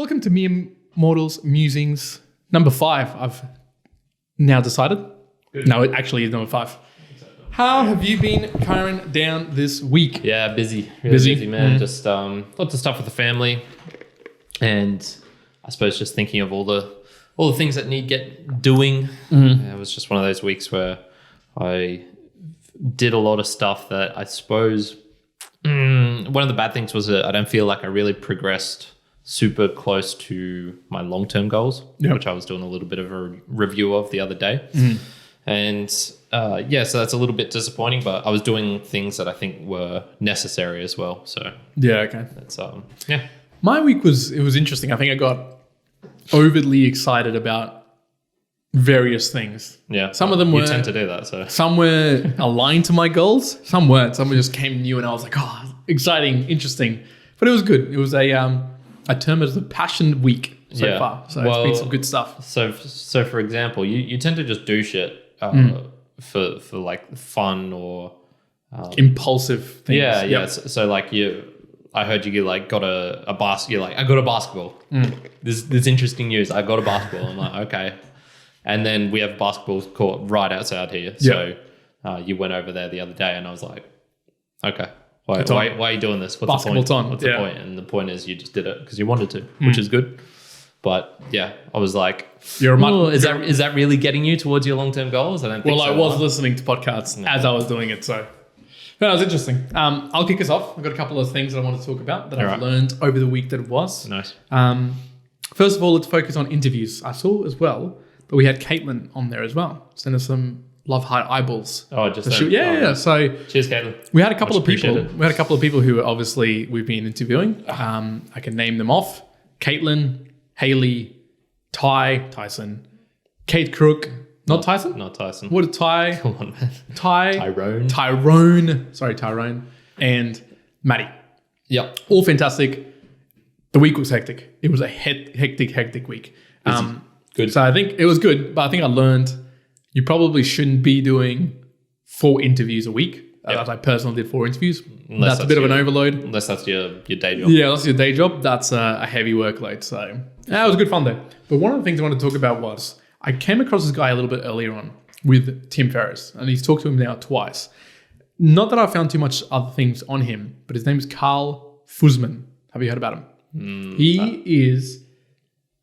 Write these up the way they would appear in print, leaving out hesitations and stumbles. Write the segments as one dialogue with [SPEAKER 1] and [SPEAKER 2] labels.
[SPEAKER 1] Welcome to Mere Mortals Musings number 5. I've now decided. Good. No, it actually is number 5. How have you been, Kyrin, down this week?
[SPEAKER 2] Yeah, busy. Really busy, man. Just lots of stuff with the family, and I suppose just thinking of all the things that need doing. It was just one of those weeks where I did a lot of stuff that I suppose one of the bad things was that I don't feel like I really progressed super close to my long-term goals, which I was doing a little bit of a review of the other day. And so that's a little bit disappointing, but I was doing things that I think were necessary as well. So
[SPEAKER 1] that's
[SPEAKER 2] my
[SPEAKER 1] week was interesting. I think I got overly excited about various things. Some of them were,
[SPEAKER 2] you tend to do that. So
[SPEAKER 1] some were aligned to my goals, some weren't. Some just came new and I was like, oh, exciting, interesting. But it was good. It was I term it as a passion week so far. So it's been some good stuff.
[SPEAKER 2] So for example, you tend to just do shit for like fun or
[SPEAKER 1] impulsive things.
[SPEAKER 2] Yeah. So like I heard you like got a basket. You're like, I got a basketball. This interesting news. I got a basketball. I'm like, okay. And then we have a basketball court right outside here. So you went over there the other day, and I was like, okay. Why are you doing this? What's the point? What's the point? And the point is you just did it because you wanted to, which is good. But yeah, I was like, is that really getting you towards your long-term goals? I don't think so.
[SPEAKER 1] Well, I was listening to podcasts as I was doing it. So that was interesting. I'll kick us off. I've got a couple of things that I want to talk about that I've learned over the week that it was.
[SPEAKER 2] Nice.
[SPEAKER 1] First of all, let's focus on interviews. I saw as well that we had Caitlin on there as well. Send us some love heart eyeballs.
[SPEAKER 2] Oh, just
[SPEAKER 1] So
[SPEAKER 2] cheers, Caitlin.
[SPEAKER 1] We had a couple of people. We had a couple of people who obviously we've been interviewing. I can name them off: Caitlin, Haley, Tyson, Kate Crook. Not Tyson. What a Ty?
[SPEAKER 2] Come on, man.
[SPEAKER 1] Tyrone. Sorry, Tyrone and Maddie.
[SPEAKER 2] Yep.
[SPEAKER 1] All fantastic. The week was hectic. It was a hectic week.
[SPEAKER 2] Good.
[SPEAKER 1] So I think it was good, but I think I learned you probably shouldn't be doing 4 interviews a week. I personally did 4 interviews. That's a bit of an overload.
[SPEAKER 2] Unless that's your day job.
[SPEAKER 1] Yeah, that's your day job. That's a heavy workload. So it was good fun though. But one of the things I wanted to talk about was I came across this guy a little bit earlier on with Tim Ferriss, and he's talked to him now twice. Not that I found too much other things on him, but his name is Carl Fussman. Have you heard about him? He's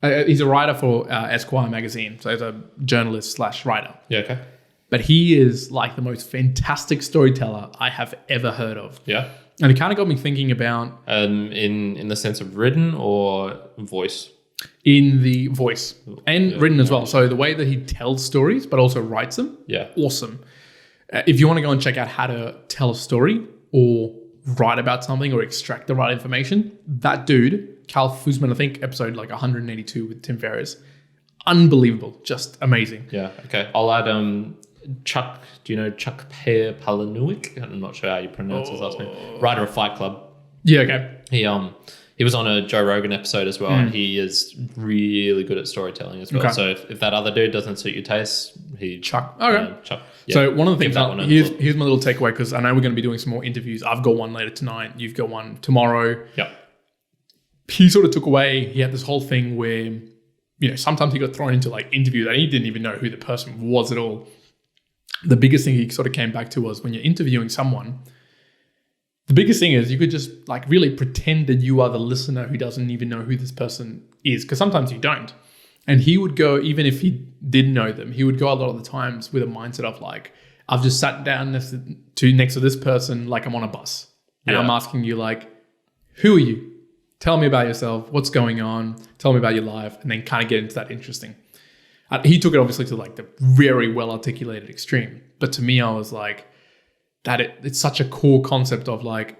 [SPEAKER 1] a writer for Esquire magazine, so he's a journalist/writer.
[SPEAKER 2] Yeah, okay.
[SPEAKER 1] But he is like the most fantastic storyteller I have ever heard of.
[SPEAKER 2] Yeah.
[SPEAKER 1] And it kind of got me thinking about...
[SPEAKER 2] in the sense of written or voice?
[SPEAKER 1] In the voice and written as well. So the way that he tells stories but also writes them, awesome. If you want to go and check out how to tell a story or write about something or extract the right information, that dude, Carl Fussman, I think episode like 182 with Tim Ferriss, unbelievable, just amazing.
[SPEAKER 2] Yeah, okay. I'll add Chuck, do you know Chuck Palahniuk? I'm not sure how you pronounce his last name. Writer of Fight Club.
[SPEAKER 1] Yeah, okay.
[SPEAKER 2] He was on a Joe Rogan episode as well, and he is really good at storytelling as well. Okay. So if that other dude doesn't suit your taste,
[SPEAKER 1] Chuck. Okay.
[SPEAKER 2] Chuck.
[SPEAKER 1] Yeah. So one of the things, here's my little takeaway, because I know we're going to be doing some more interviews. I've got one later tonight. You've got one tomorrow.
[SPEAKER 2] Yeah.
[SPEAKER 1] He sort of took away, he had this whole thing where, sometimes he got thrown into like interviews and he didn't even know who the person was at all. The biggest thing he sort of came back to was when you're interviewing someone, the biggest thing is you could just like really pretend that you are the listener who doesn't even know who this person is, because sometimes you don't. And he would go, even if he did know them, he would go a lot of the times with a mindset of like, I've just sat down next to this person like I'm on a bus. And I'm asking you like, who are you? Tell me about yourself. What's going on? Tell me about your life. And then kind of get into that interesting. He took it obviously to like the very well articulated extreme. But to me, I was like, it's such a core concept of like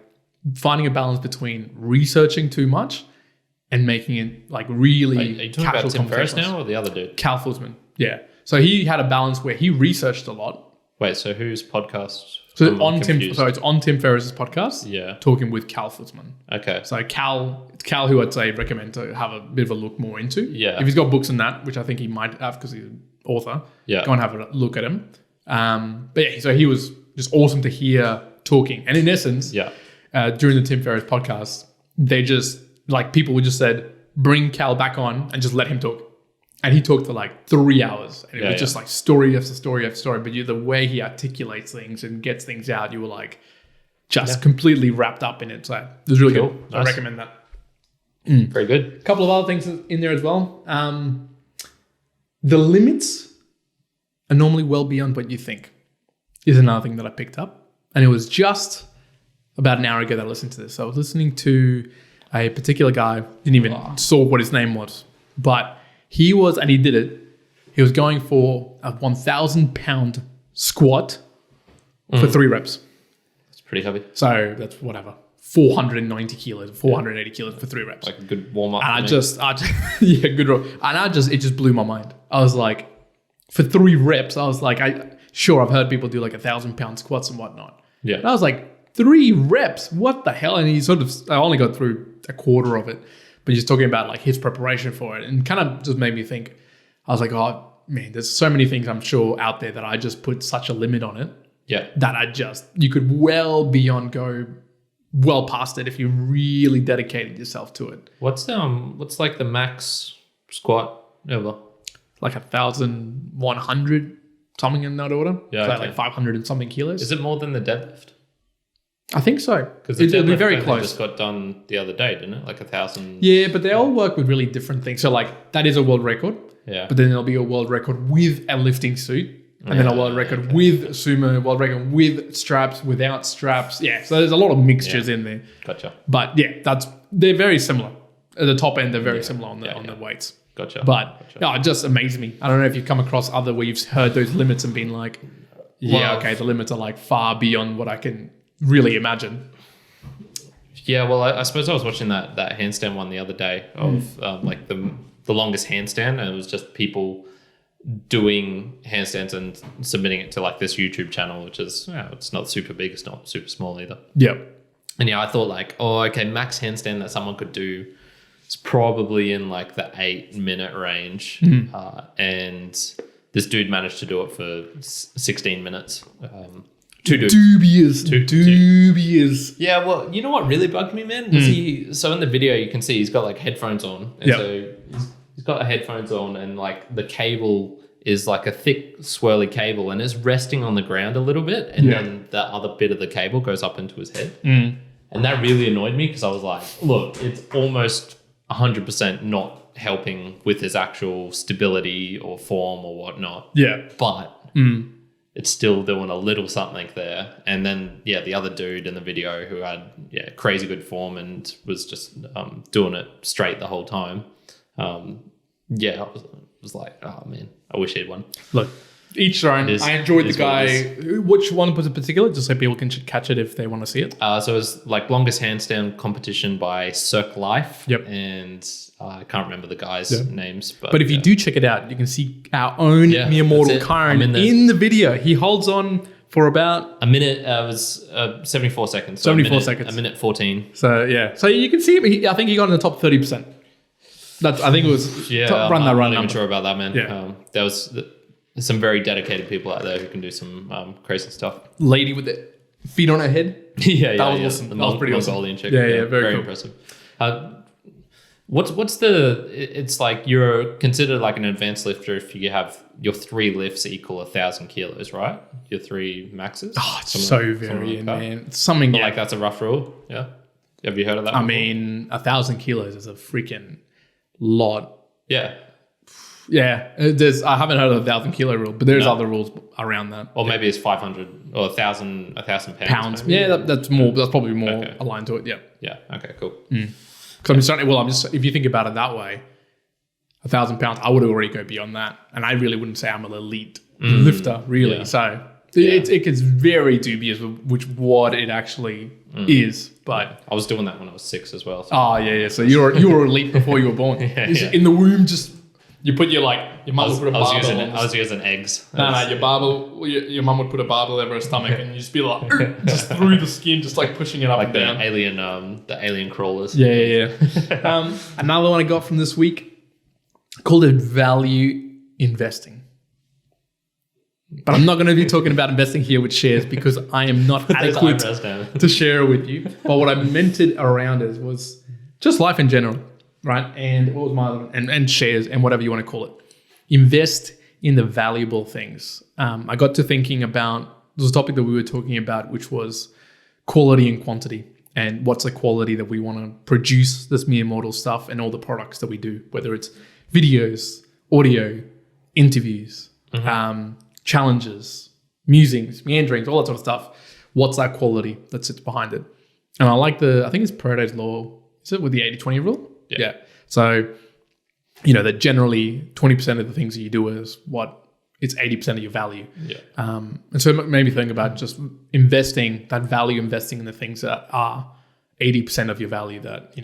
[SPEAKER 1] finding a balance between researching too much and making it like really
[SPEAKER 2] Are you talking about Tim Ferriss now or the other dude?
[SPEAKER 1] Carl Fussman. Yeah. So he had a balance where he researched a lot.
[SPEAKER 2] Wait, so whose podcast?
[SPEAKER 1] So it's on Tim Ferriss's podcast.
[SPEAKER 2] Yeah.
[SPEAKER 1] Talking with Carl Fussman.
[SPEAKER 2] Okay.
[SPEAKER 1] So it's Cal who I'd say recommend to have a bit of a look more into.
[SPEAKER 2] Yeah.
[SPEAKER 1] If he's got books on that, which I think he might have because he's an author.
[SPEAKER 2] Yeah.
[SPEAKER 1] Go and have a look at him. But yeah, so he was just awesome to hear talking. And in essence, during the Tim Ferriss podcast, they just like people would just said, bring Cal back on and just let him talk. And he talked for like 3 hours. And it was just like story after story after story. But the way he articulates things and gets things out, you were like just completely wrapped up in it. So it was really
[SPEAKER 2] Cool.
[SPEAKER 1] good.
[SPEAKER 2] Nice.
[SPEAKER 1] I recommend that.
[SPEAKER 2] Very good.
[SPEAKER 1] A couple of other things in there as well. The limits are normally well beyond what you think is another thing that I picked up. And it was just about an hour ago that I listened to this. So I was listening to a particular guy, didn't even saw what his name was, but he was, and he did it, he was going for a 1,000 pound squat for 3 reps.
[SPEAKER 2] It's pretty heavy.
[SPEAKER 1] So that's whatever, 490 kilos, 480 kilos for 3 reps.
[SPEAKER 2] Like a good warm up.
[SPEAKER 1] And I just yeah, good. And it just blew my mind. I was like, for 3 reps, I was like, sure, I've heard people do like 1,000 pound squats and whatnot.
[SPEAKER 2] Yeah.
[SPEAKER 1] But I was like, 3 reps, what the hell? And I only got through a quarter of it, but he's talking about like his preparation for it, and kind of just made me think. I was like, oh man, there's so many things I'm sure out there that I just put such a limit on it.
[SPEAKER 2] Yeah.
[SPEAKER 1] That you could go well past it if you really dedicated yourself to it.
[SPEAKER 2] What's like the max squat ever?
[SPEAKER 1] Like 1,100 something in that order.
[SPEAKER 2] Yeah,
[SPEAKER 1] So
[SPEAKER 2] okay.
[SPEAKER 1] like 500 and something kilos.
[SPEAKER 2] Is it more than the deadlift?
[SPEAKER 1] I think so.
[SPEAKER 2] Because
[SPEAKER 1] It'll be
[SPEAKER 2] deadlift
[SPEAKER 1] very
[SPEAKER 2] only
[SPEAKER 1] close.
[SPEAKER 2] just got done the other day, didn't it? Like 1,000.
[SPEAKER 1] Yeah, but they all work with really different things. So like that is a world record.
[SPEAKER 2] Yeah.
[SPEAKER 1] But then there'll be a world record with a lifting suit. And then a world record with sumo, world record with straps, without straps. Yeah, so there's a lot of mixtures in there.
[SPEAKER 2] Gotcha.
[SPEAKER 1] But yeah, they're very similar. At the top end, they're very similar on the weights.
[SPEAKER 2] Gotcha.
[SPEAKER 1] But it just amazed me. I don't know if you've come across other where you've heard those limits and been like, okay, the limits are like far beyond what I can really imagine.
[SPEAKER 2] Yeah, well, I suppose I was watching that handstand one the other day of like the longest handstand, and it was just people doing handstands and submitting it to like this YouTube channel, which is it's not super big, it's not super small either.
[SPEAKER 1] Yeah.
[SPEAKER 2] And I thought like, oh, okay, max handstand that someone could do is probably in like the 8-minute range, and this dude managed to do it for 16 minutes. Dubious. Yeah, well, you know what really bugged me, man? So in the video, you can see he's got like headphones on. And so he's got the headphones on, and like the cable is like a thick, swirly cable, and it's resting on the ground a little bit. And then the other bit of the cable goes up into his head. And that really annoyed me because I was like, look, it's almost 100% not helping with his actual stability or form or whatnot.
[SPEAKER 1] Yeah.
[SPEAKER 2] But it's still doing a little something there. And then, the other dude in the video who had, crazy good form and was just doing it straight the whole time. I was like, oh, man, I wish he had won.
[SPEAKER 1] Look, each their own. I enjoyed the guy. Which one was in particular? Just so people can catch it if they want to see it.
[SPEAKER 2] So it was like longest handstand compmpetition by Cirque Life.
[SPEAKER 1] Yep.
[SPEAKER 2] And I can't remember the guys' names. But
[SPEAKER 1] if you do check it out, you can see our own mere mortal Kyrin in the video. He holds on for about
[SPEAKER 2] a minute. It was 74 seconds. So
[SPEAKER 1] 74 seconds.
[SPEAKER 2] A minute 14.
[SPEAKER 1] So, yeah. So you can see him. I think he got in the top 30%. I think it was
[SPEAKER 2] I'm not even sure about that, man.
[SPEAKER 1] Yeah.
[SPEAKER 2] There was some very dedicated people out there who can do some crazy stuff.
[SPEAKER 1] Lady with the feet on her head.
[SPEAKER 2] That
[SPEAKER 1] was awesome. That was pretty awesome.
[SPEAKER 2] Mongolian chick.
[SPEAKER 1] Yeah, very cool.
[SPEAKER 2] Impressive. What's it's like you're considered like an advanced lifter if you have your 3 lifts equal 1,000 kilos, right? Your 3 maxes.
[SPEAKER 1] Oh, it's so varying, man. It's something
[SPEAKER 2] like that's a rough rule. Yeah. Have you heard of that?
[SPEAKER 1] I mean, 1,000 kilos is a freaking lot.
[SPEAKER 2] Yeah.
[SPEAKER 1] Yeah. I haven't heard of the 1,000 kilo rule, but there's other rules around that.
[SPEAKER 2] Or maybe it's 500 or 1,000 pounds.
[SPEAKER 1] Maybe. Yeah, that's more. That's probably more aligned to it. Yeah.
[SPEAKER 2] Yeah. Okay. Cool.
[SPEAKER 1] Because if you think about it that way, 1,000 pounds, I would already go beyond that, and I really wouldn't say I'm an elite lifter, really. Yeah. So it gets very dubious what it actually is. But
[SPEAKER 2] I was doing that when I was 6 as well. So.
[SPEAKER 1] Oh yeah. So you were elite before you were born. In the womb, just you put your mum would put a barbell.
[SPEAKER 2] I was using eggs.
[SPEAKER 1] No, your barbell. Your mum would put a barbell over her stomach, and you just be like, just through the skin, just like pushing it up and down.
[SPEAKER 2] The alien crawlers.
[SPEAKER 1] Yeah. Another one I got from this week called it value investing. But I'm not going to be talking about investing here with shares because I am not adequate to share it with you. But what I meant it around was just life in general. right? And what was my other one? And shares and whatever you want to call it. Invest in the valuable things. I got to thinking about there's a topic that we were talking about, which was quality and quantity, and what's the quality that we want to produce this mere mortal stuff and all the products that we do, whether it's videos, audio, interviews, challenges, musings, meanderings, all that sort of stuff. What's that quality that sits behind it? And I like I think it's Pareto's law. Is it with the 80-20 rule? Yeah. So, that generally 20% of the things that you do is it's 80% of your value.
[SPEAKER 2] Yeah.
[SPEAKER 1] And so it made me think about just investing in the things that are 80% of your value that,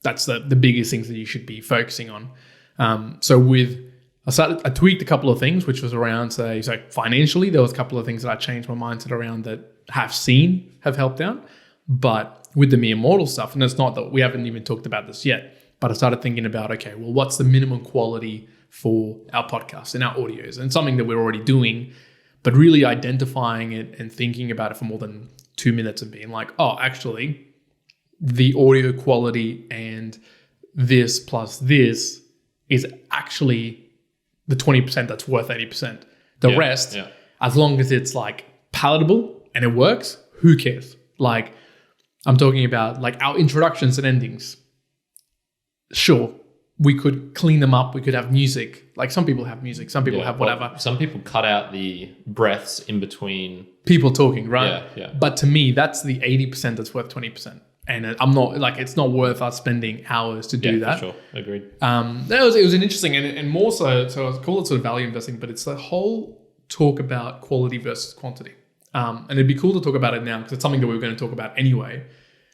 [SPEAKER 1] that's the biggest things that you should be focusing on. I tweaked a couple of things, which was around, so financially, there was a couple of things that I changed my mindset around that have helped out. But with the mere mortal stuff, and it's not that we haven't even talked about this yet, but I started thinking about, okay, well, what's the minimum quality for our podcasts and our audios, and something that we're already doing, but really identifying it and thinking about it for more than 2 minutes and being like, oh, actually, the audio quality and this plus this is actually the 20% that's worth 80%. The rest, as long as it's like palatable and it works, who cares? Like, I'm talking about like our introductions and endings. Sure, we could clean them up. We could have music. Like some people have music. Some people have whatever.
[SPEAKER 2] Some people cut out the breaths in between.
[SPEAKER 1] People talking, right?
[SPEAKER 2] Yeah.
[SPEAKER 1] But to me, that's the 80% that's worth 20%. And I'm not like, it's not worth us spending hours to do that.
[SPEAKER 2] For sure. Agreed.
[SPEAKER 1] It was an interesting and more so I call it sort of value investing, but it's the whole talk about quality versus quantity. And it'd be cool to talk about it now because it's something that we were going to talk about anyway.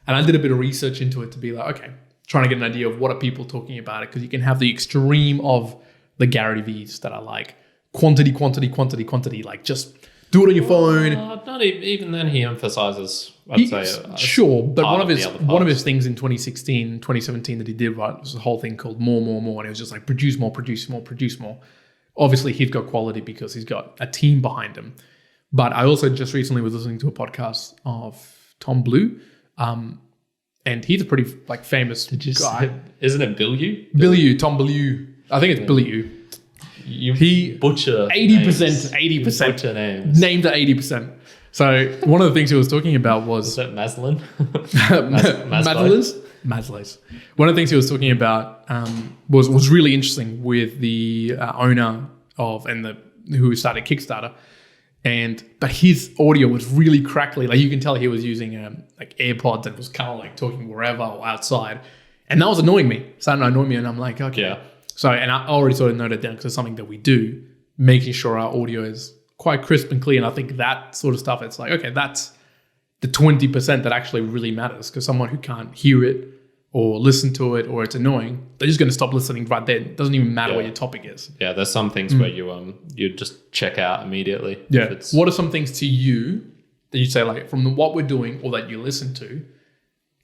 [SPEAKER 1] And I did a bit of research into it to be like, okay, trying to get an idea of what are people talking about it, because you can have the extreme of the Gary V's that are like quantity, like just do it on your phone.
[SPEAKER 2] Not even then he emphasizes, I'd say.
[SPEAKER 1] Sure, but one of his things in 2016, 2017 that he did, right, was a whole thing called more, and it was just like produce more. Obviously, he's got quality because he's got a team behind him. But I also just recently was listening to a podcast of Tom Blue, and he's a pretty like famous guy.
[SPEAKER 2] Isn't it Bill Yu?
[SPEAKER 1] Bill Yu, Tom Blue. I think it's Billy Yu.
[SPEAKER 2] He butcher
[SPEAKER 1] 80%.
[SPEAKER 2] Butcher names.
[SPEAKER 1] Named at 80%. So one of the things he was talking about was
[SPEAKER 2] that Maslin?
[SPEAKER 1] Maslow's. One of the things he was talking about was really interesting with the owner of who started Kickstarter. But his audio was really crackly. Like you can tell he was using like AirPods and was kind of like talking wherever or outside. And that was annoying me. Starting to annoy me. And I'm like, okay. Yeah. So, and I already sort of noted down because it's something that we do, making sure our audio is quite crisp and clear. And I think that sort of stuff, it's like, okay, that's the 20% that actually really matters, because someone who can't hear it or listen to it or it's annoying, they're just going to stop listening right there. It doesn't even matter what your topic is.
[SPEAKER 2] Yeah, there's some things where you just check out immediately.
[SPEAKER 1] Yeah. What are some things to you that you say, like, from what we're doing or that you listen to,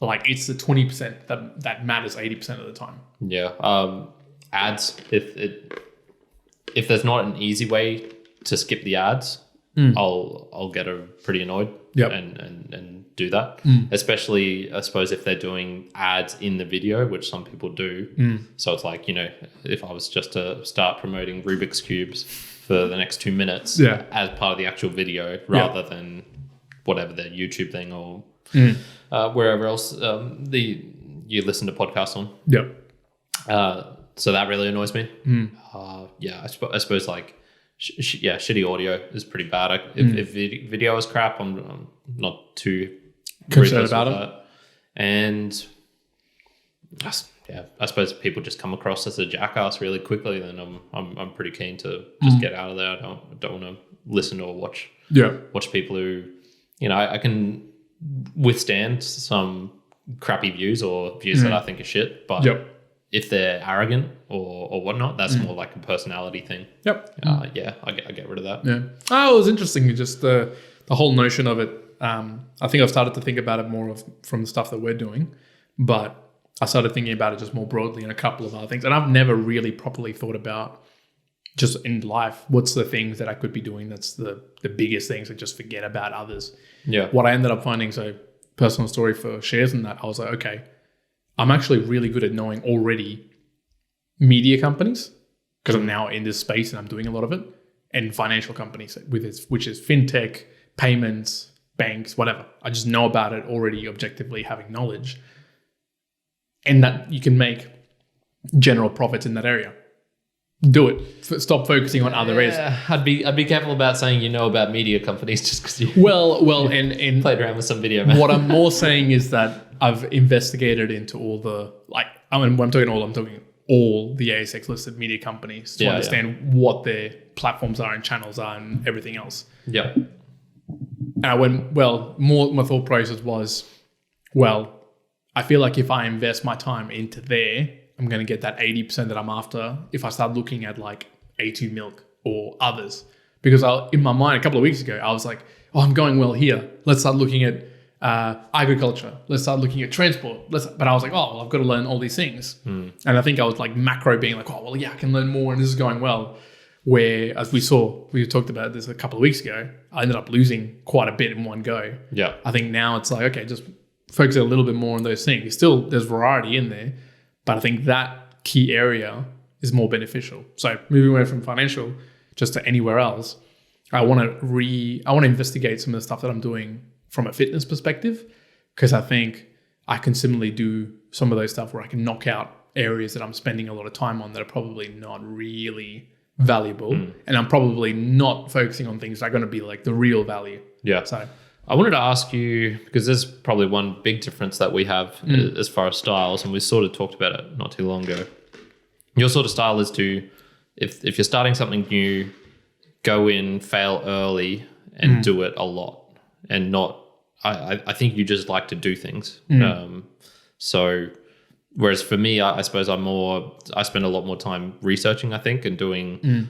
[SPEAKER 1] like it's the 20% that matters 80% of the time?
[SPEAKER 2] Yeah. Ads, if there's not an easy way to skip the ads, I'll get pretty annoyed and do that. Especially, I suppose, if they're doing ads in the video, which some people do. So it's like, if I was just to start promoting Rubik's Cubes for the next 2 minutes as part of the actual video, rather than whatever their YouTube thing or wherever else you listen to podcasts on.
[SPEAKER 1] Yep.
[SPEAKER 2] So that really annoys me. I suppose like, shitty audio is pretty bad. If video is crap, I'm not too
[SPEAKER 1] concerned about it.
[SPEAKER 2] And I suppose if people just come across as a jackass really quickly, then I'm pretty keen to just get out of there. I don't want to listen or watch people who, I can withstand some crappy views or views that I think are shit, but if they're arrogant or whatnot, that's more like a personality thing. I get rid of that.
[SPEAKER 1] Yeah. Oh, it was interesting. Just the whole notion of it. I think I've started to think about it more from the stuff that we're doing, but I started thinking about it just more broadly in a couple of other things. And I've never really properly thought about just in life, what's the things that I could be doing that's the biggest things, and just forget about others.
[SPEAKER 2] Yeah.
[SPEAKER 1] What I ended up finding, so personal story for shares and that, I was like, okay, I'm actually really good at knowing already media companies because I'm now in this space and I'm doing a lot of it, and financial companies which is fintech, payments, banks, whatever. I just know about it already, objectively having knowledge, and that you can make general profits in that area. Do it. Stop focusing on other areas.
[SPEAKER 2] I'd be careful about saying you know about media companies just because you
[SPEAKER 1] and
[SPEAKER 2] played around with some video. Man.
[SPEAKER 1] What I'm more saying is that I've investigated into all the when I'm talking all the ASX listed media companies to understand what their platforms are and channels are and everything else.
[SPEAKER 2] Yeah.
[SPEAKER 1] And I went, my thought process was, I feel like if I invest my time into there, I'm going to get that 80% that I'm after if I start looking at like A2 Milk or others. Because in my mind a couple of weeks ago, I was like, I'm going well here. Let's start looking at agriculture. Let's start looking at transport. But I was like, I've got to learn all these things. And I think I was like macro being like, I can learn more and this is going well. Where, as we talked about this a couple of weeks ago, I ended up losing quite a bit in one go.
[SPEAKER 2] Yeah.
[SPEAKER 1] I think now it's like, okay, just focus a little bit more on those things. Still, there's variety in there. But I think that key area is more beneficial. So moving away from financial just to anywhere else, I want to investigate some of the stuff that I'm doing from a fitness perspective, because I think I can similarly do some of those stuff where I can knock out areas that I'm spending a lot of time on that are probably not really valuable, and I'm probably not focusing on things that are going to be like the real value.
[SPEAKER 2] Yeah.
[SPEAKER 1] So
[SPEAKER 2] I wanted to ask you, because there's probably one big difference that we have as far as styles, and we sort of talked about it not too long ago. Your sort of style is to, if you're starting something new, go in, fail early, and do it a lot, and not. I think you just like to do things. So, whereas for me, I suppose I spend a lot more time researching, I think, and doing.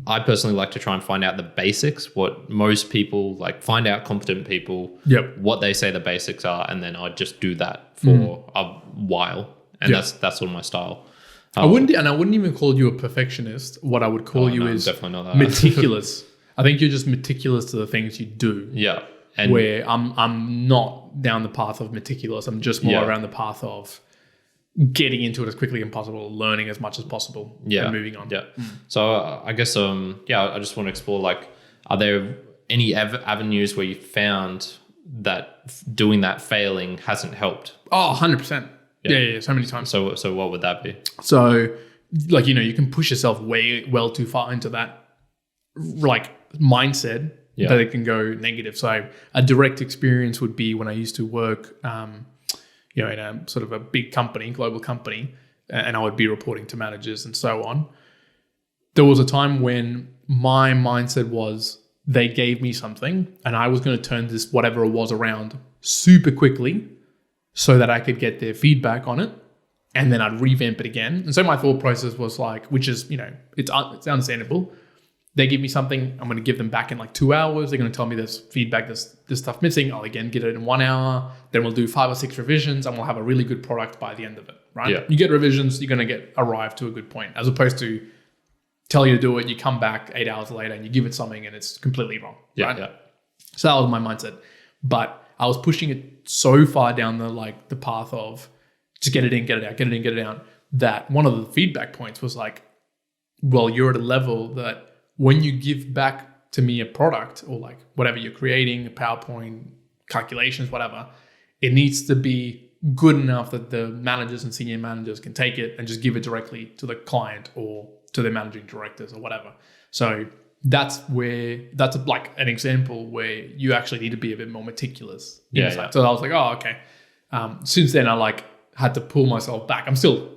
[SPEAKER 2] I personally like to try and find out the basics, what most people find out competent people, what they say the basics are, and then I just do that for a while. And that's sort of my style.
[SPEAKER 1] I wouldn't even call you a perfectionist. What I would call you is
[SPEAKER 2] definitely not that.
[SPEAKER 1] Meticulous. I think you're just meticulous to the things you do.
[SPEAKER 2] Yeah.
[SPEAKER 1] And where I'm not down the path of meticulous. I'm just more around the path of getting into it as quickly as possible, learning as much as possible, and moving on.
[SPEAKER 2] Yeah. So I guess I just want to explore are there any avenues where you found that doing that failing hasn't helped?
[SPEAKER 1] 100%. Yeah, so many times.
[SPEAKER 2] So what would that be?
[SPEAKER 1] So you can push yourself well too far into that mindset that it can go negative. So a direct experience would be when I used to work in a sort of a big company, global company, and I would be reporting to managers and so on. There was a time when my mindset was they gave me something and I was going to turn this, whatever it was, around super quickly so that I could get their feedback on it, and then I'd revamp it again. And so my thought process was which is, it's understandable. They give me something, I'm going to give them back in 2 hours. They're going to tell me there's feedback, this stuff missing. I'll again get it in 1 hour. Then we'll do 5 or 6 revisions and we'll have a really good product by the end of it, right?
[SPEAKER 2] Yeah.
[SPEAKER 1] You get revisions, you're going to arrive to a good point, as opposed to tell you to do it, you come back 8 hours later and you give it something and it's completely wrong, right?
[SPEAKER 2] Yeah.
[SPEAKER 1] So that was my mindset. But I was pushing it so far down the path of just get it in, get it out, get it in, get it out, that one of the feedback points was you're at a level that when you give back to me a product or whatever you're creating, a PowerPoint, calculations, whatever, it needs to be good enough that the managers and senior managers can take it and just give it directly to the client or to their managing directors or whatever. So that's an example where you actually need to be a bit more meticulous.
[SPEAKER 2] Yeah.
[SPEAKER 1] So I was like, okay. Since then, I had to pull myself back. I'm still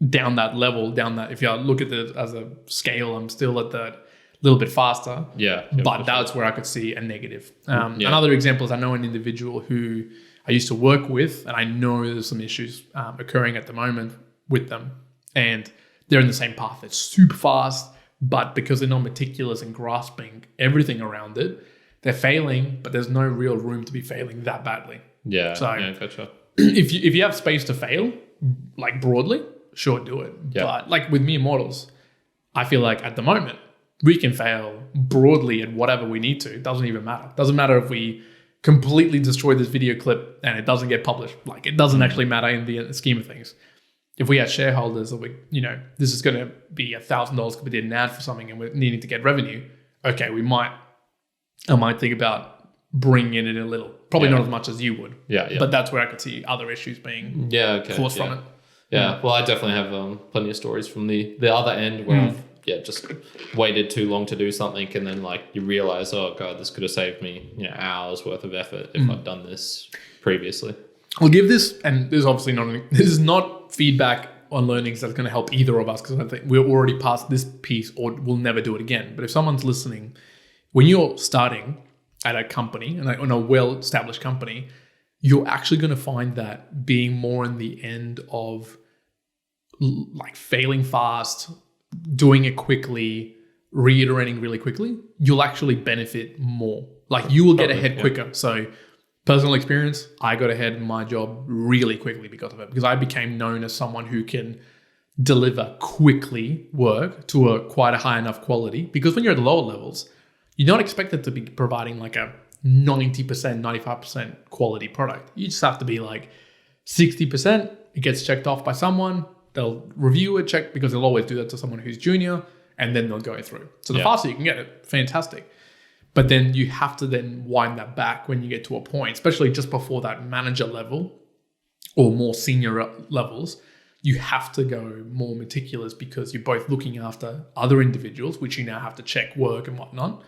[SPEAKER 1] down that level, if you look at it as a scale, I'm still at that little bit faster.
[SPEAKER 2] Yeah.
[SPEAKER 1] But that's where I could see a negative. Another example is I know an individual who I used to work with, and I know there's some issues occurring at the moment with them. And they're in the same path. It's super fast, but because they're not meticulous and grasping everything around it, they're failing, but there's no real room to be failing that badly.
[SPEAKER 2] Yeah.
[SPEAKER 1] So
[SPEAKER 2] gotcha.
[SPEAKER 1] If you have space to fail, broadly, sure, do it.
[SPEAKER 2] Yeah.
[SPEAKER 1] But with mere mortals, I feel like at the moment, we can fail broadly at whatever we need to. It doesn't even matter. It doesn't matter if we completely destroy this video clip and it doesn't get published. Like it doesn't actually matter in the scheme of things. If we had shareholders that we, this is going to be $1,000 because we did an ad for something and we're needing to get revenue. Okay, I might think about bringing it in a little. Probably not as much as you would.
[SPEAKER 2] Yeah.
[SPEAKER 1] But that's where I could see other issues being caused from it.
[SPEAKER 2] Yeah. Well, I definitely have plenty of stories from the other end where I've just waited too long to do something, and then like you realize, oh god, this could have saved me hours worth of effort if I'd done this previously.
[SPEAKER 1] I'll give this, and this is not feedback on learnings that's going to help either of us, because I think we're already past this piece or we'll never do it again. But if someone's listening, when you're starting at a company, and in a well-established company, you're actually going to find that being more in the end of like failing fast, doing it quickly, reiterating really quickly, you'll actually benefit more. Like you will get ahead quicker. So personal experience, I got ahead in my job really quickly because of it, because I became known as someone who can deliver quickly work to quite a high enough quality. Because when you're at the lower levels, you're not expected to be providing like a 90%, 95% quality product. You just have to be like 60%. It gets checked off by someone. They'll review it, check, because they'll always do that to someone who's junior, and then they'll go through. So the faster you can get it, fantastic. But then you have to then wind that back when you get to a point, especially just before that manager level or more senior levels. You have to go more meticulous because you're both looking after other individuals, which you now have to check work and whatnot.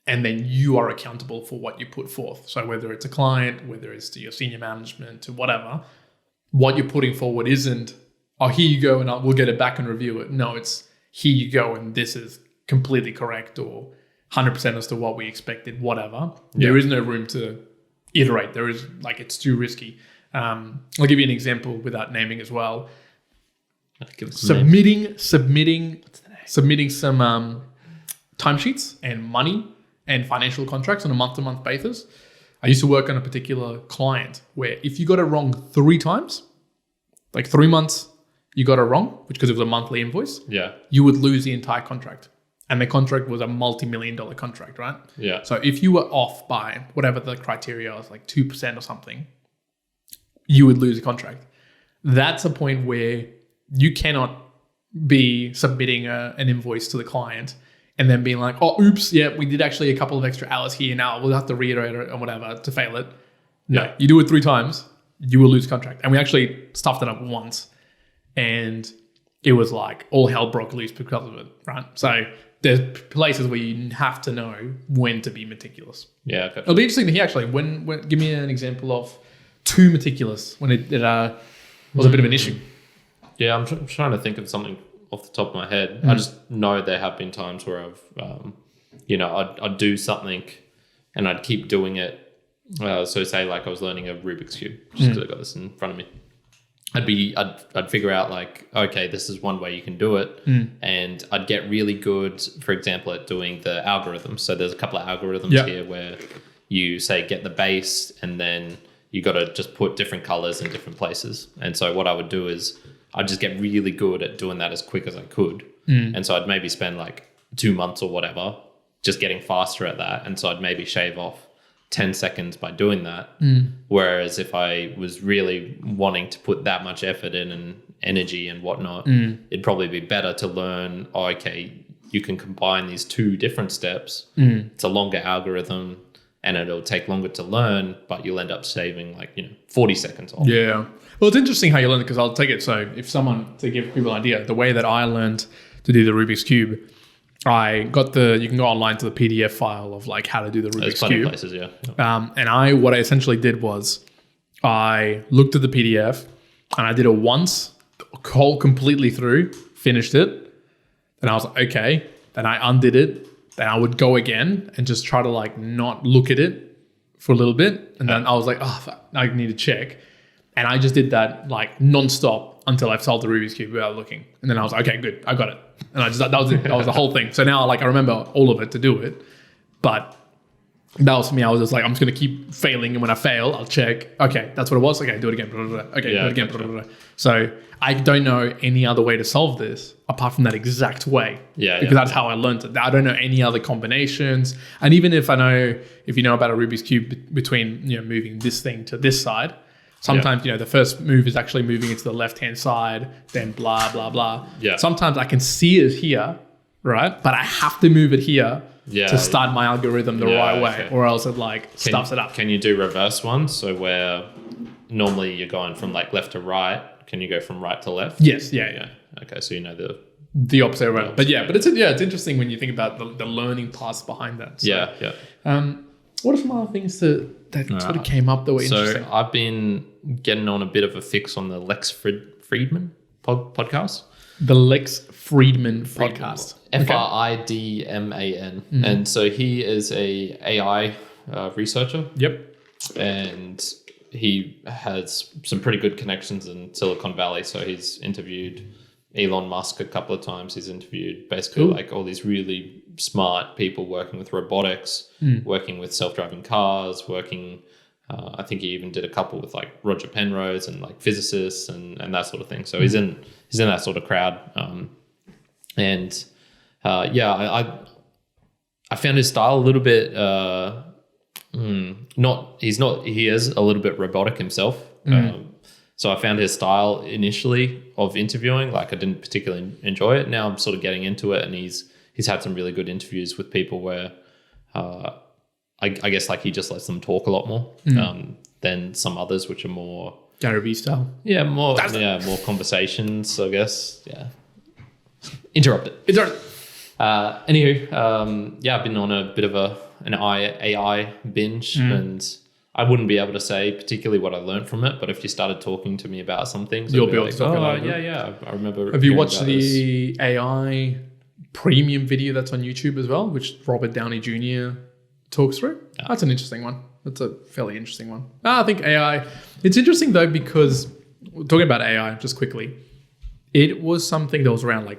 [SPEAKER 1] And then you are accountable for what you put forth. So whether it's a client, whether it's to your senior management, to whatever, what you're putting forward isn't, oh, here you go and we'll get it back and review it. No, it's here you go and this is completely correct or 100% as to what we expected, whatever. Yeah. There is no room to iterate. There is it's too risky. I'll give you an example without naming as well. Submitting some timesheets and money and financial contracts on a month-to-month basis. I used to work on a particular client where if you got it wrong 3 times, like 3 months, you got it wrong, because it was a monthly invoice, you would lose the entire contract. And the contract was a multi-million-dollar contract, right?
[SPEAKER 2] Yeah.
[SPEAKER 1] So if you were off by whatever the criteria was, like 2% or something, you would lose the contract. That's a point where you cannot be submitting an invoice to the client and then being like, oh, oops, we did actually a couple of extra hours here. Now we'll have to reiterate it or whatever to fail it. No, you do it 3 times, you will lose contract. And we actually stuffed it up once. And it was like all hell broke loose because of it, right? So there's places where you have to know when to be meticulous.
[SPEAKER 2] Yeah. Okay.
[SPEAKER 1] It'll be interesting to hear actually, when give me an example of too meticulous when it was a bit of an issue.
[SPEAKER 2] Yeah, I'm trying to think of something off the top of my head. I just know there have been times where I've, I'd do something and I'd keep doing it. So say like I was learning a Rubik's Cube, just because I got this in front of me. I'd figure out like, okay, this is one way you can do it. And I'd get really good, for example, at doing the algorithms. So there's a couple of algorithms here where you say get the base and then you got to just put different colors in different places. And so what I would do is I'd just get really good at doing that as quick as I could. And so I'd maybe spend like 2 months or whatever just getting faster at that. And so I'd maybe shave off 10 seconds by doing that. Whereas if I was really wanting to put that much effort in and energy and whatnot, it'd probably be better to learn, you can combine these 2 different steps. It's a longer algorithm and it'll take longer to learn, but you'll end up saving 40 seconds off.
[SPEAKER 1] Yeah. Well, it's interesting how you learn it, because I'll take it. So if someone, to give people an idea, the way that I learned to do the Rubik's Cube, you can go online to the PDF file of like how to do the Rubik's Cube.
[SPEAKER 2] There's places, yeah.
[SPEAKER 1] And what I essentially did was I looked at the PDF and I did it once, completely through, finished it. And I was like, okay. Then I undid it. Then I would go again and just try to like not look at it for a little bit. And then I was like, I need to check. And I just did that like nonstop until I've solved the Rubik's Cube without looking. And then I was like, okay, good, I got it. And that was it. That was the whole thing. So now like I remember all of it to do it, but That was for me. I was just like, I'm just going to keep failing. And when I fail, I'll check. Okay, that's what it was. Okay, do it again. Blah, blah, blah. Okay, do it again. Blah, blah, blah. So I don't know any other way to solve this apart from that exact way. Because that's how I learned it. I don't know any other combinations. And even if you know about a Rubik's Cube between, moving this thing to this side, sometimes, the first move is actually moving it to the left-hand side, then blah, blah, blah.
[SPEAKER 2] Yeah.
[SPEAKER 1] Sometimes I can see it here, right? But I have to move it here to start my algorithm the right way, or else it stuffs it up.
[SPEAKER 2] Can you do reverse ones? So where normally you're going from left to right, can you go from right to left?
[SPEAKER 1] Yes. Yeah.
[SPEAKER 2] Okay, so you know
[SPEAKER 1] the opposite way. But it's interesting when you think about the learning paths behind that. So, what are some other things that sort of came up that were interesting?
[SPEAKER 2] So I've been getting on a bit of a fix on the Lex Fridman podcast.
[SPEAKER 1] The Lex Fridman podcast.
[SPEAKER 2] Fridman. And so he is a AI researcher.
[SPEAKER 1] Yep.
[SPEAKER 2] And he has some pretty good connections in Silicon Valley. So he's interviewed Elon Musk a couple of times. He's interviewed basically all these really smart people working with robotics, working with self-driving cars, working... I think he even did a couple with Roger Penrose and physicists and that sort of thing. So he's in that sort of crowd. I found his style a little bit he is a little bit robotic himself. So I found his style initially of interviewing, I didn't particularly enjoy it. Now I'm sort of getting into it, and he's had some really good interviews with people where I guess he just lets them talk a lot more than some others, which are more
[SPEAKER 1] Gary Vee style.
[SPEAKER 2] Yeah, more conversations, I guess. Yeah. Interrupted. Anywho, I've been on a bit of an AI binge, and I wouldn't be able to say particularly what I learned from it, but if you started talking to me about some things,
[SPEAKER 1] you'll be able to talk about
[SPEAKER 2] it. Yeah, I remember.
[SPEAKER 1] Have you watched the AI premium video that's on YouTube as well, which Robert Downey Jr. talks through? Yeah. That's an interesting one. That's a fairly interesting one. I think AI, it's interesting though, because talking about AI just quickly, it was something that was around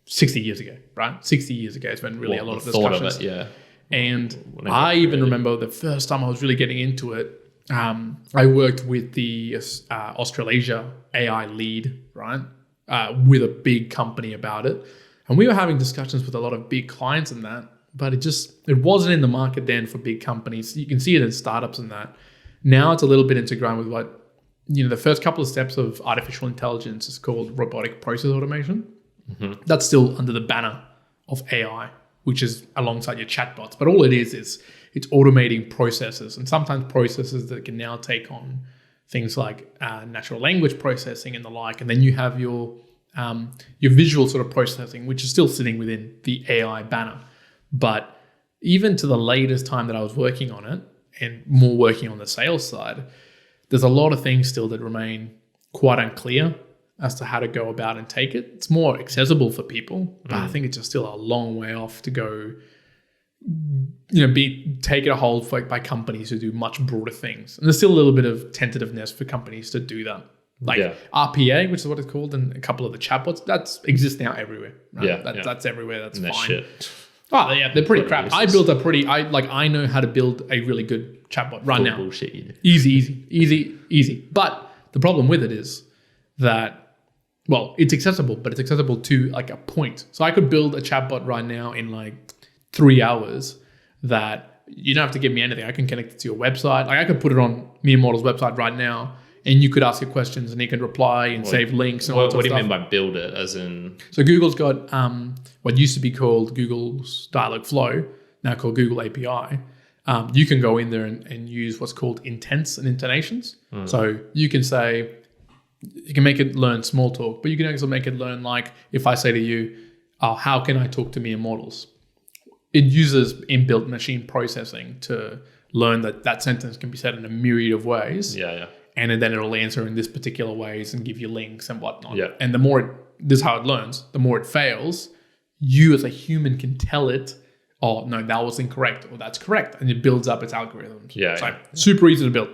[SPEAKER 1] 60 years ago, right? 60 years ago is when really a lot of discussions.
[SPEAKER 2] Of it, yeah.
[SPEAKER 1] And I even remember the first time I was really getting into it, I worked with the Australasia AI lead, right? With a big company about it. And we were having discussions with a lot of big clients in that, but it wasn't in the market then for big companies. You can see it in startups and that. Now it's a little bit integrated with what, the first couple of steps of artificial intelligence is called robotic process automation. Mm-hmm. That's still under the banner of AI, which is alongside your chatbots. But all it is it's automating processes, and sometimes processes that can now take on things like natural language processing and the like. And then you have your visual sort of processing, which is still sitting within the AI banner. But even to the latest time that I was working on it, and more working on the sales side, there's a lot of things still that remain quite unclear as to how to go about and take it. It's more accessible for people, but I think it's just still a long way off to go, take it a hold by companies who do much broader things. And there's still a little bit of tentativeness for companies to do that. RPA, which is what it's called, and a couple of the chatbots, that exists now everywhere. Right? Yeah, that's everywhere. That's fine.
[SPEAKER 2] Shit.
[SPEAKER 1] Oh yeah, they're pretty crap. I built I know how to build a really good chatbot right now.
[SPEAKER 2] Bullshit.
[SPEAKER 1] Easy. But the problem with it is that, it's accessible, but it's accessible to a point. So I could build a chatbot right now in 3 hours that you don't have to give me anything. I can connect it to your website. I could put it on Mere Model's website right now, and you could ask it questions and it can reply and save links and all that stuff.
[SPEAKER 2] What do you mean by build it? As in...
[SPEAKER 1] So Google's got what used to be called Google's Dialogflow, now called Google API. You can go in there and use what's called intents and intonations. So you can say, you can make it learn small talk, but you can also make it learn if I say to you, how can I talk to Mere Models? It uses inbuilt machine processing to learn that sentence can be said in a myriad of ways.
[SPEAKER 2] Yeah.
[SPEAKER 1] And then it'll answer in this particular ways and give you links and whatnot.
[SPEAKER 2] Yeah.
[SPEAKER 1] And the more this is how it learns, the more it fails, you as a human can tell it, oh, no, that was incorrect, or that's correct. And it builds up its algorithms.
[SPEAKER 2] Yeah.
[SPEAKER 1] Super easy to build.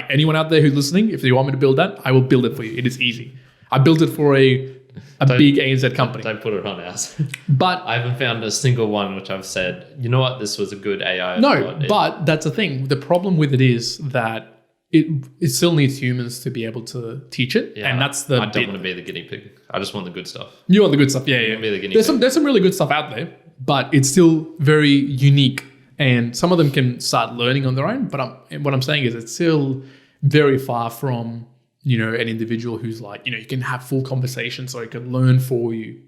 [SPEAKER 1] Anyone out there who's listening, if you want me to build that, I will build it for you. It is easy. I built it for a a big ANZ company.
[SPEAKER 2] Don't put it on ours.
[SPEAKER 1] But
[SPEAKER 2] I haven't found a single one which I've said, you know what, this was a good AI.
[SPEAKER 1] No, but that's the thing. The problem with it is that it still needs humans to be able to teach it.
[SPEAKER 2] Yeah,
[SPEAKER 1] and that's the
[SPEAKER 2] I don't want to be the guinea pig. I just want the good stuff.
[SPEAKER 1] You want the good stuff, yeah.
[SPEAKER 2] Be the guinea
[SPEAKER 1] there's
[SPEAKER 2] pig.
[SPEAKER 1] some really good stuff out there, but it's still very unique. And some of them can start learning on their own. But what I'm saying is it's still very far from, an individual who's like, you can have full conversations so it can learn for you.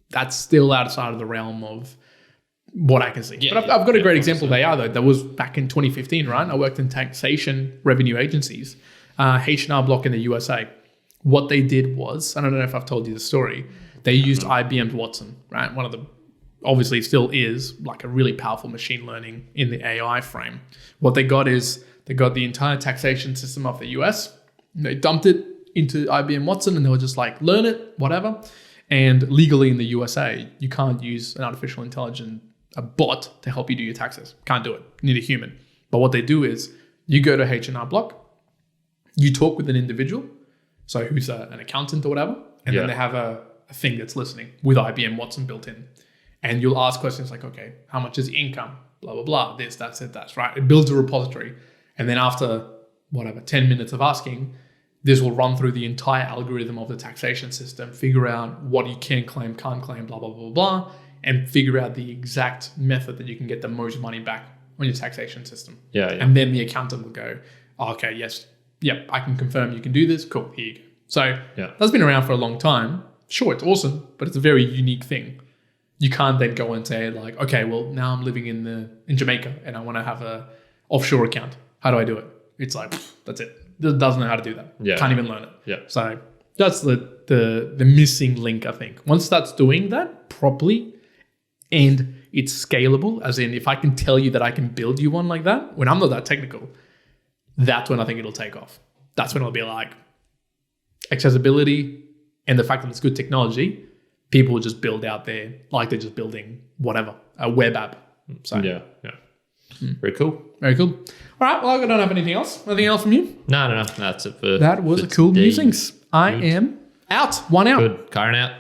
[SPEAKER 1] That's still outside of the realm of what I can see.
[SPEAKER 2] Yeah,
[SPEAKER 1] but I've got a great example of AI though. That was back in 2015, right? I worked in taxation revenue agencies, H&R Block in the USA. What they did was, I don't know if I've told you the story, they used IBM's Watson, right? One of the, obviously still is like a really powerful machine learning in the AI frame. What they got is they got the entire taxation system of the US. They dumped it into IBM Watson and they were just like, learn it, whatever. And legally in the USA, you can't use an artificial intelligence, a bot to help you do your taxes. Can't do it. You need a human. But what they do is you go to H&R Block, you talk with an individual, so who's an accountant or whatever, and then they have a thing that's listening with IBM Watson built in. And you'll ask questions like, okay, how much is the income? Blah, blah, blah. This, that's it, that's right. It builds a repository. And then after, 10 minutes of asking, this will run through the entire algorithm of the taxation system, figure out what you can claim, can't claim, blah, blah, blah, blah, and figure out the exact method that you can get the most money back on your taxation system.
[SPEAKER 2] Yeah.
[SPEAKER 1] And then the accountant will go, okay, yes, yep, I can confirm you can do this. Cool, here you go. So that's been around for a long time. Sure, it's awesome, but it's a very unique thing. You can't then go and say like, okay, well, now I'm living in Jamaica and I want to have a offshore account. How do I do it? It's like, that's it. It doesn't know how to do that.
[SPEAKER 2] Yeah.
[SPEAKER 1] Can't even learn it.
[SPEAKER 2] Yeah.
[SPEAKER 1] So that's the missing link, I think. Once that's doing that properly and it's scalable, as in if I can tell you that I can build you one like that, when I'm not that technical, that's when I think it'll take off. That's when it'll be like accessibility and the fact that it's good technology, people will just build out there like they're just building whatever, a web app. So
[SPEAKER 2] Yeah. Very cool.
[SPEAKER 1] Very cool. All right. Well, I don't have anything else. Anything else from you?
[SPEAKER 2] No. That's it for
[SPEAKER 1] That was a cool
[SPEAKER 2] today.
[SPEAKER 1] musings. I am out. One out.
[SPEAKER 2] Good. Kyrin out.